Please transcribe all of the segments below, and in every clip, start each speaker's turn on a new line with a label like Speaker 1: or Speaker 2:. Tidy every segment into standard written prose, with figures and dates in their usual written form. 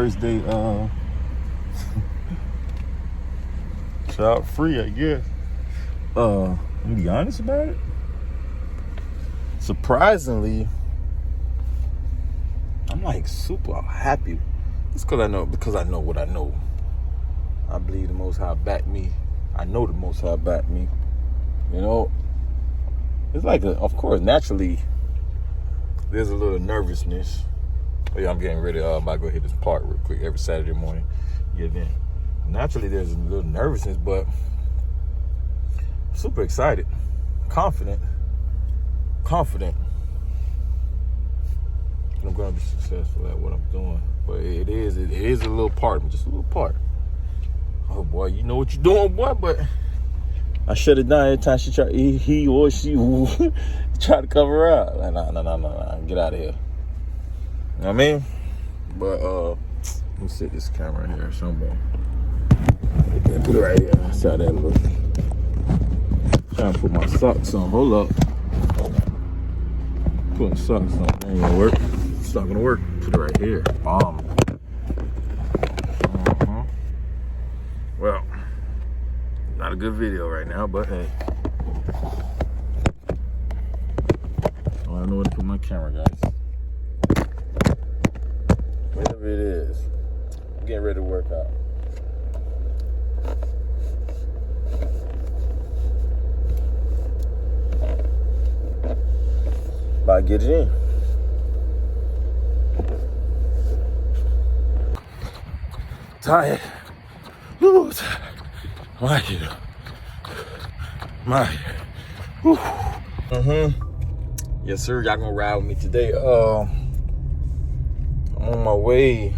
Speaker 1: Thursday, child free, I guess. I'm gonna be honest about it. Surprisingly, I'm like super happy. It's because I know what I know. I believe the Most High backed me. I know the Most High backed me. You know, it's like, of course, naturally, there's a little nervousness. Oh yeah, I'm getting ready. I'm about to go hit this park real quick every Saturday morning. Yeah, then naturally there's a little nervousness, but super excited, confident. I'm going to be successful at what I'm doing. But it is a little part, just a little part. Oh boy, you know what you're doing, boy. But I shut it down every time he or she try to cover up. Like, nah, get out of here. You know what I mean? But let me set this camera in here somewhere. Put it right here. That's how that looks. Trying to put my socks on. Hold up. Putting socks on. Ain't gonna work. It's not gonna work. Put it right here. Bomb. Well, not a good video right now, but hey. Oh, I know where to put my camera, guys. Whatever it is, I'm getting ready to work out. About to get it in. Tired. Woo, tired. My here. Yes, sir. Y'all gonna ride with me today. I'm on my way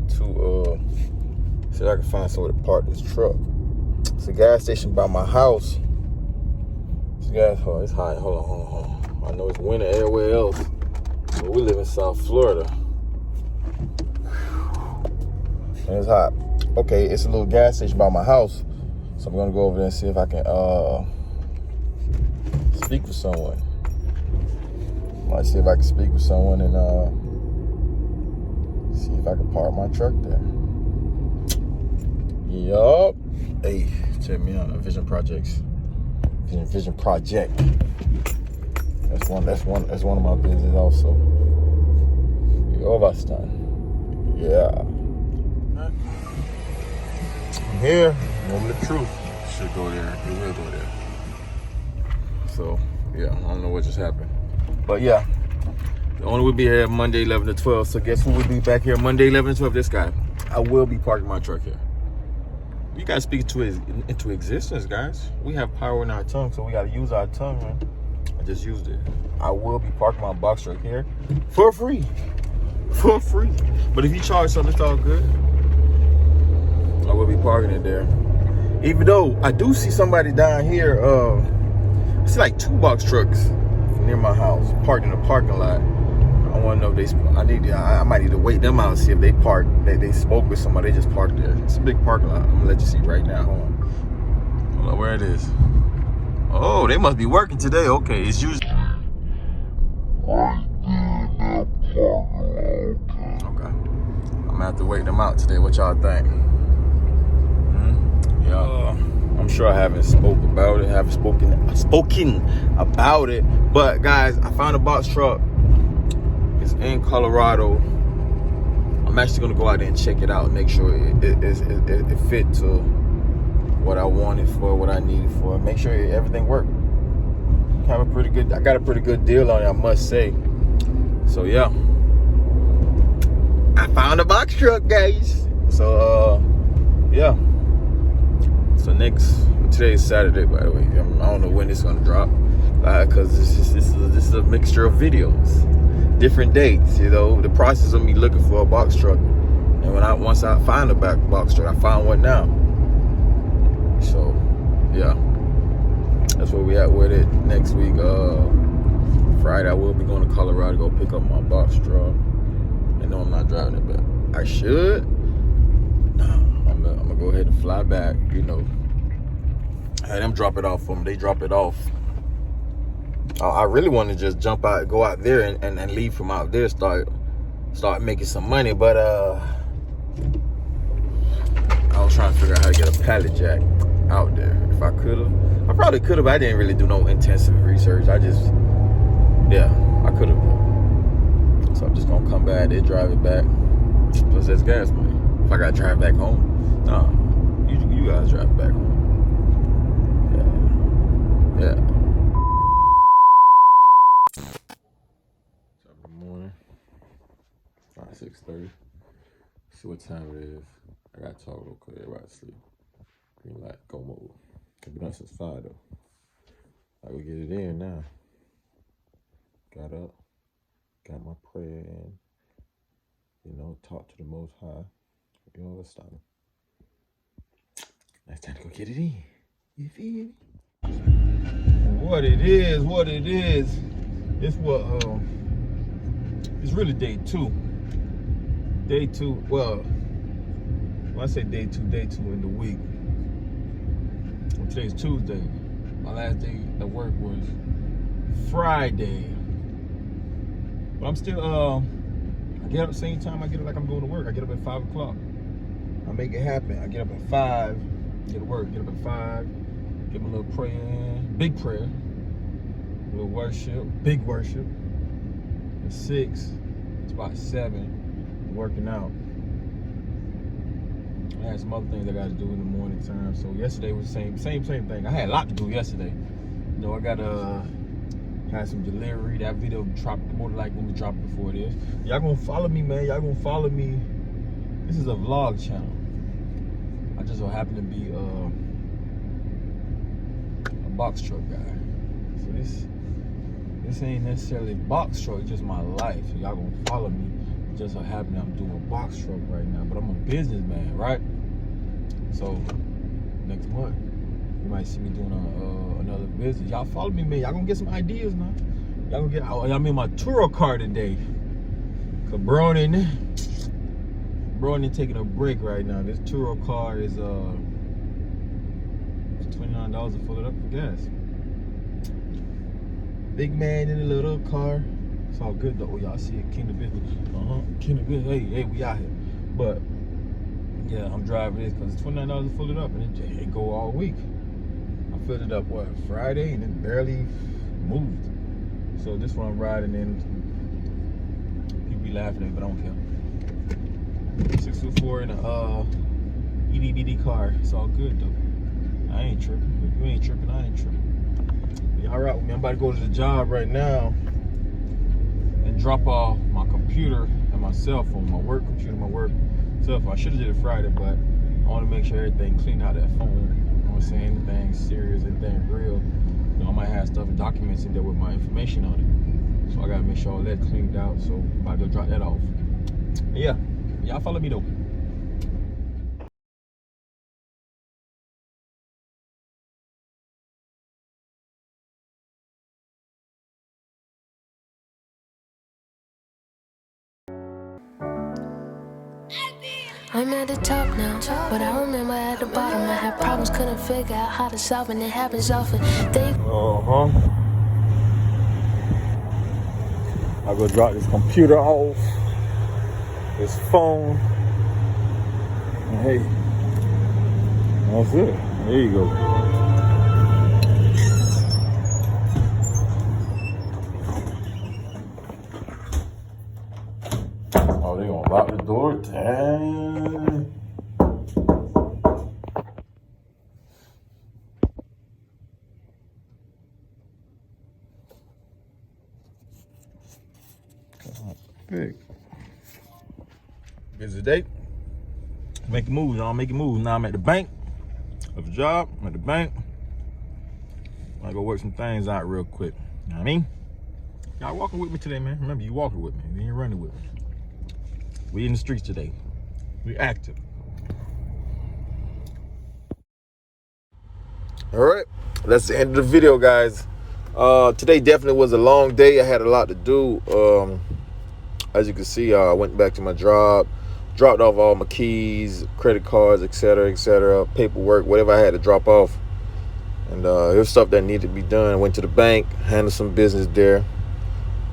Speaker 1: to see if I can find somewhere to park this truck. It's a gas station by my house. It's hot. Hold on. I know it's winter everywhere else, but we live in South Florida. And it's hot. Okay, it's a little gas station by my house, so I'm gonna go over there and see if I can speak with someone. Might see if I can speak with someone and see if I can park my truck there. Yup. Hey, check me out on Vision Projects. Vision Project. That's one of my business also. Overstand. Yeah. I'm here. Moment of truth. Should go there. It will go there. So yeah, I don't know what just happened, but yeah, the owner will be here Monday 11 to 12. So guess who will be back here Monday 11 to 12? This guy. I will be parking my truck here. You guys speak into existence, guys. We have power in our tongue, so we got to use our tongue, man. I just used it. I will be parking my box truck here for free. But if you charge something, it's all good. I will be parking it there. Even though I do see somebody down here, I see like 2 box trucks near my house parked in the parking lot. I want to know if I might need to wait them out and see if they parked. They spoke with somebody. They just parked there. It's a big parking lot. I'm gonna let you see right now. Hold on where it is. Oh, they must be working today. Okay, it's usually right there in that parking lot. Okay, I'm gonna have to wait them out today. What y'all think? Yeah, I'm sure I haven't spoken about it. But guys, I found a box truck. It's in Colorado. I'm actually gonna go out there and check it out and make sure it fit to what I wanted for, what I needed for. Make sure everything worked. I got a pretty good deal on it, I must say. So yeah, I found a box truck, guys. So yeah. So today is Saturday, by the way. I don't know when it's gonna drop, because this is a mixture of videos, different dates. You know, the process of me looking for a box truck, and once I find a box truck, I found one now. So yeah, that's where we at with it. Next week, Friday, I will be going to Colorado to go pick up my box truck. And no, I'm not driving it, but I should. I'm gonna go ahead and fly back, you know. Had them drop it off for me. They drop it off. I really want to just jump out, go out there and leave from out there, start start making some money. But I was trying to figure out how to get a pallet jack out there. If I could have, I probably could have, but I didn't really do no intensive research. I could have. So I'm just gonna come back there, drive it back. Plus that's gas money. If I gotta drive back home, nah, you guys drive back home. Yeah. 7 in the morning. 6:30. See what time it is. I gotta talk real quick. Everybody's asleep. Green light, go mode. Could be done since 5 though. I will get it in now. Got up, got my prayer in. You know, talk to the Most High. You know, let's start. Now it's time to go get it in. You feel me? What it is. It's what it's really day 2. Day 2. Well, when I say day 2 in the week. Well, today's Tuesday. My last day at work was Friday. But I'm still I get up same time I get up like I'm going to work. I get up at 5 o'clock. I make it happen. I get up at 5, get to work, get up at 5, get my little prayer in, big prayer, a little worship, big worship. At 6, it's about 7, working out. I had some other things I got to do in the morning time. So yesterday was the same thing. I had a lot to do yesterday. You know, I got had some delivery. That video dropped more like when we dropped before this. Y'all gonna follow me, man. Y'all gonna follow me. This is a vlog channel. I just so happen to be a box truck guy. So this ain't necessarily a box truck, it's just my life. So y'all gonna follow me. It just so happen I'm doing a box truck right now, but I'm a businessman, right? So next month you might see me doing another business. Y'all follow me, man. Y'all gonna get some ideas now. Y'all gonna get. I'm in my Turo car today. Cause Bronin taking a break right now. This Turo car is it's $29 to fill it up for gas. Big man in a little car. It's all good though. Y'all see it, King of Business. King of Business. Hey, we out here. But yeah, I'm driving this because it's $29 to fill it up, and it go all week. I filled it up Friday, and it barely moved. So this one I'm riding in. People be laughing at me, but I don't care. 624 in a EDBD car. It's all good though. I ain't tripping. If you ain't tripping, I ain't tripping. Y'all right with me? I'm about to go to the job right now and drop off my computer and my cell phone, my work computer, my work cell phone. I should have did it Friday, but I want to make sure everything cleaned out that phone. I don't see anything serious, anything real. You know, I might have stuff and documents in there with my information on it. So I gotta make sure all that cleaned out. So I'm about to go drop that off. Yeah, y'all follow me though.
Speaker 2: I'm at the top now, but I remember at the bottom I had problems, couldn't figure out how to solve, and it happens often.
Speaker 1: I go drop this computer off, this phone, and hey, that's it. There you go. Oh, they gonna lock the door? Dang. Big. Busy day. Making moves, y'all. Making moves. Now I'm at the bank. Of a job. I'm at the bank. I go work some things out real quick. You know what I mean? Y'all walking with me today, man. Remember, you walking with me. You ain't running with me. We in the streets today. We active. All right. That's the end of the video, guys. Today definitely was a long day. I had a lot to do. As you can see, I went back to my job, dropped off all my keys, credit cards, etc., paperwork, whatever I had to drop off. And it was stuff that needed to be done. I went to the bank, handled some business there.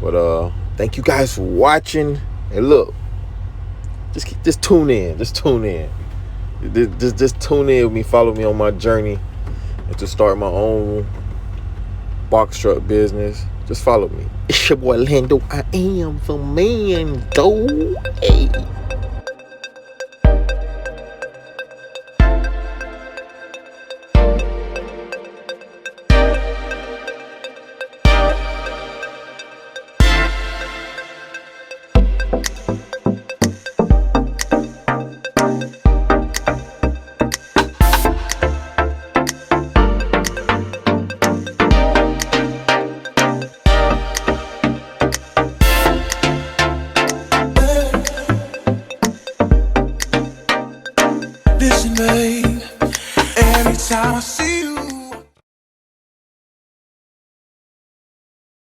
Speaker 1: But thank you guys for watching. And look, just tune in. Just tune in. Just tune in with me. Follow me on my journey and to start my own box truck business. Just follow me. It's your boy Lando. I am the man, though. Hey.
Speaker 3: Listen, babe, every time I see you